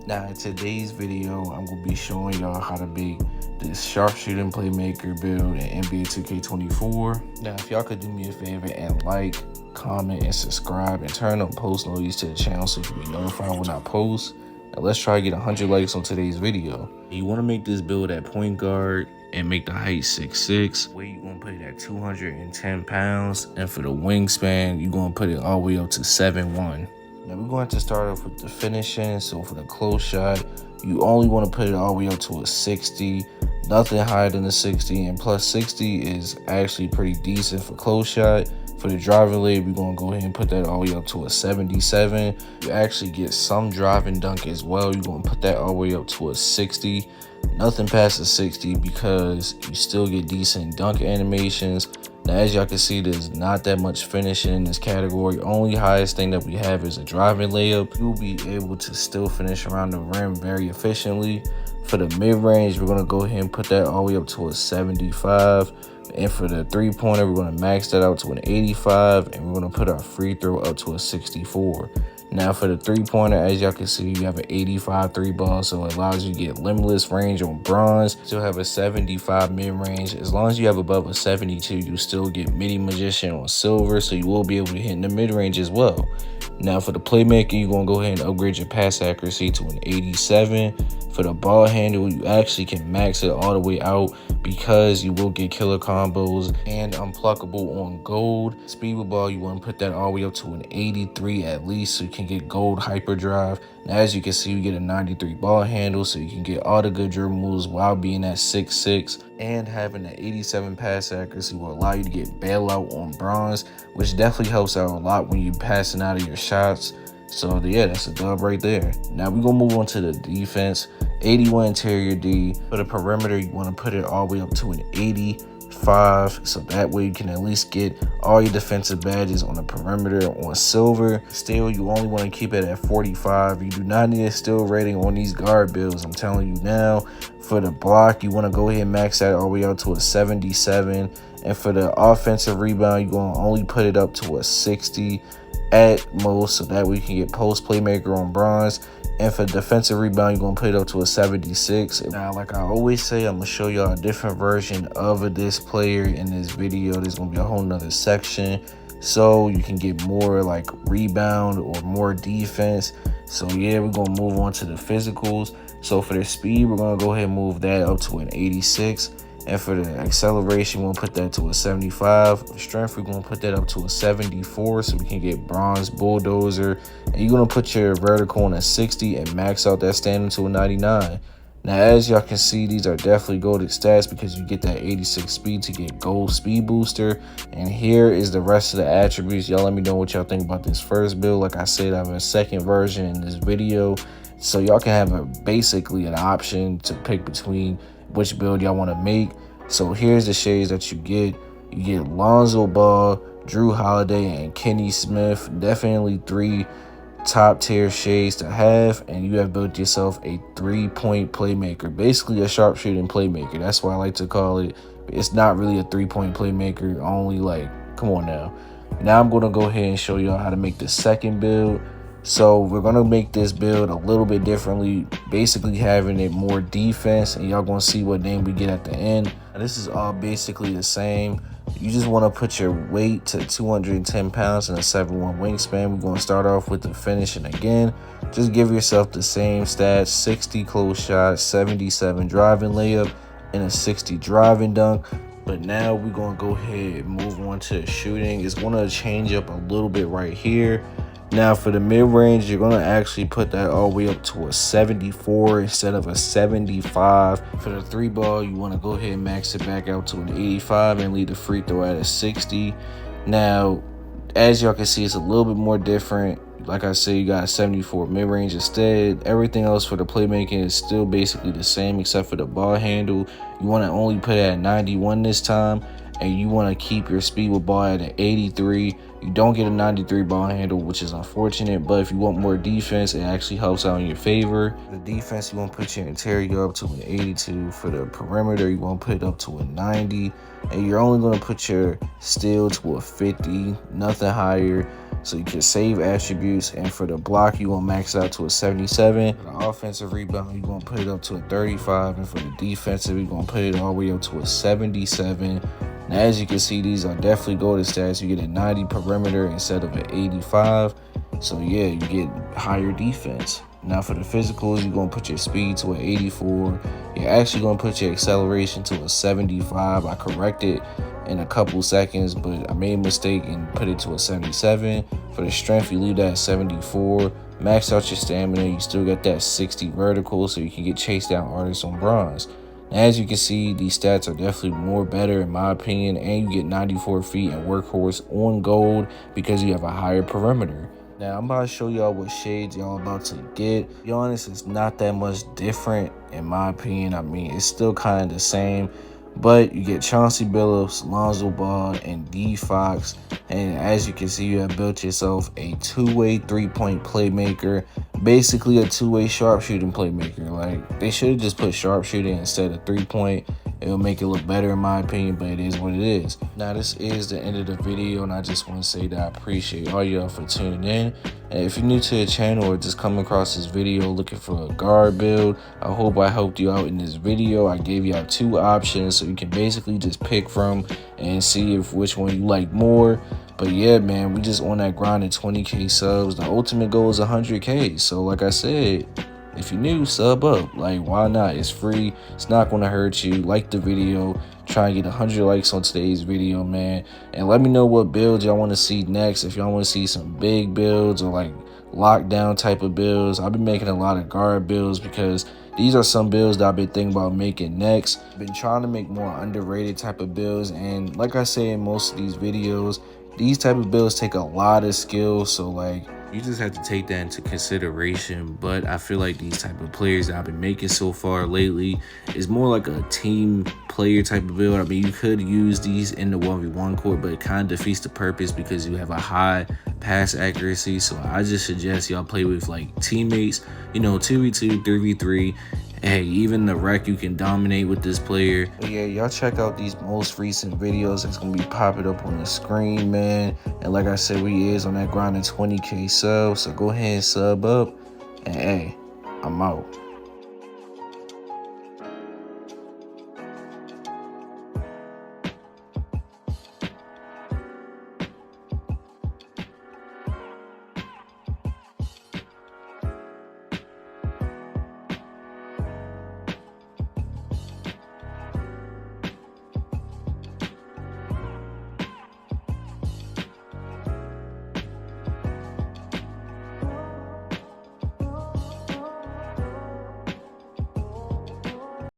Now in today's video, I'm gonna be showing y'all how to make this sharpshooting playmaker build in NBA 2K24. Now if y'all could do me a favor and like, comment, and subscribe, and turn on post notifications to the channel so you can be notified when I post. Now let's try to get 100 likes on today's video. You wanna make this build at point guard and make the height 6'6". Weight, you gonna put it at 210 pounds. And for the wingspan, you gonna put it all the way up to 7'1". Now we're going to start off with the finishing. So for the close shot, you only want to put it all the way up to a 60, nothing higher than a 60, and plus 60 is actually pretty decent for close shot. For the driving leg, we're going to go ahead and put that all the way up to a 77. You actually get some driving dunk as well. You're going to put that all the way up to a 60. Nothing past a 60 because you still get decent dunk animations. Now, as y'all can see, there's not that much finishing in this category. Only highest thing that we have is a driving layup. You'll be able to still finish around the rim very efficiently. For the mid-range, we're going to go ahead and put that all the way up to a 75. And for the three-pointer, we're going to max that out to an 85. And we're going to put our free throw up to a 64. Now for the three-pointer, as y'all can see, you have an 85 three ball, so it allows you to get limitless range on bronze. Still have a 75 mid-range. As long as you have above a 72, you still get midi magician on silver, so you will be able to hit in the mid-range as well. Now for the playmaker, you're going to go ahead and upgrade your pass accuracy to an 87. For the ball handle, you actually can max it all the way out because you will get killer combos and unpluckable on gold. Speed with ball, you want to put that all the way up to an 83 at least so you can get gold hyperdrive. Now as you can see, you get a 93 ball handle so you can get all the good dribble moves while being at 6'6", and having an 87 pass accuracy will allow you to get bailout on bronze, which definitely helps out a lot when you're passing out of your shots. So yeah, that's a dub right there. Now we're gonna move on to the defense. 81 interior D. For the perimeter, you want to put it all the way up to an 85, so that way you can at least get all your defensive badges on the perimeter on silver. Still, you only want to keep it at 45. You do not need a steal rating on these guard builds, I'm telling you now. For the block, you want to go ahead and max that all the way out to a 77. And for the offensive rebound, you're going to only put it up to a 60 at most, so that way you can get post playmaker on bronze. And for defensive rebound, you're going to put it up to a 76. Now, like I always say, I'm going to show y'all a different version of this player in this video. There's going to be a whole nother section, so you can get more like rebound or more defense. So yeah, we're going to move on to the physicals. So for the speed, we're going to go ahead and move that up to an 86. And for the acceleration, we'll put that to a 75. For strength, we're going to put that up to a 74 so we can get bronze bulldozer. And you're going to put your vertical on a 60 and max out that standing to a 99. Now, as y'all can see, these are definitely golded stats because you get that 86 speed to get gold speed booster. And here is the rest of the attributes. Y'all let me know what y'all think about this first build. Like I said, I have a second version in this video, so y'all can have basically an option to pick between which build y'all want to make. So here's the shades that you get. You get Lonzo Ball, Drew Holiday, and Kenny Smith. Definitely three top tier shades to have, and you have built yourself a 3-point playmaker, basically a sharpshooting playmaker. That's why I like to call it. It's not really a 3-point playmaker, only like, come on now. Now I'm going to go ahead and show y'all how to make the second build. So we're going to make this build a little bit differently, basically having it more defense, and y'all going to see what name we get at the end. Now, this is all basically the same. You just want to put your weight to 210 pounds and a 7'1" wingspan. We're going to start off with the finishing again. Just give yourself the same stats: 60 close shot, 77 driving layup, and a 60 driving dunk. But now we're going to go ahead and move on to shooting. It's going to change up a little bit right here. Now for the mid-range, you're going to actually put that all the way up to a 74 instead of a 75. For the three ball, you want to go ahead and max it back out to an 85 and leave the free throw at a 60. Now, as y'all can see, it's a little bit more different. Like I said, you got a 74 mid-range instead. Everything else for the playmaking is still basically the same except for the ball handle. You want to only put it at 91 this time, and you want to keep your speed with ball at an 83. You don't get a 93 ball handle, which is unfortunate, but if you want more defense, it actually helps out in your favor. The defense, you want to put your interior up to an 82. For the perimeter, you want to put it up to a 90. And you're only going to put your steal to a 50, nothing higher. so you can save attributes. And for the block, you gonna max out to a 77. For the offensive rebound, you gonna put it up to a 35, and for the defensive, you gonna put it all the way up to a 77. Now, as you can see, these are definitely golden stats. You get a 90 perimeter instead of an 85. So yeah, you get higher defense. Now for the physicals, you're gonna put your speed to an 84. You're actually gonna put your acceleration to a 75. I corrected in a couple seconds, but I made a mistake and put it to a 77. For the strength, you leave that at 74. Max out your stamina, you still got that 60 vertical, so you can get chased down artists on bronze. As you can see, these stats are definitely more better in my opinion, and you get 94 feet and workhorse on gold because you have a higher perimeter. Now I'm about to show y'all what shades y'all about to get. To be honest, it's not that much different in my opinion. I mean, it's still kind of the same, but you get Chauncey Billups, Lonzo Ball, and D Fox. And as you can see, you have built yourself a two-way three-point playmaker, basically a two-way sharpshooting playmaker. Like, they should have just put sharpshooting instead of three-point. It'll make it look better in my opinion, but it is what it is. Now, this is the end of the video, and I just want to say that I appreciate all y'all for tuning in. And if you're new to the channel or just come across this video looking for a guard build, I hope I helped you out in this video. I gave y'all two options, so you can basically just pick from and see if which one you like more. But yeah, man, we just on that grind at 20K subs. The ultimate goal is 100K. So like I said, if you're new, sub up. Like, why not? It's free. It's not going to hurt you. Like the video. Try and get 100 likes on today's video, man. And let me know what builds y'all want to see next. If y'all want to see some big builds or like lockdown type of builds. I've been making a lot of guard builds because these are some builds that I've been thinking about making next. I've been trying to make more underrated type of builds. And like I say in most of these videos, these type of builds take a lot of skill. So like, you just have to take that into consideration. But I feel like these type of players that I've been making so far lately is more like a team player type of build. I mean, you could use these in the 1v1 court, but it kind of defeats the purpose because you have a high pass accuracy. So I just suggest y'all play with like teammates, you know, 2v2, 3v3. Hey, even the rec, you can dominate with this player. But yeah, y'all check out these most recent videos. It's gonna be popping up on the screen, man. And like I said, we is on that grind of 20K subs. So go ahead and sub up. And hey, I'm out.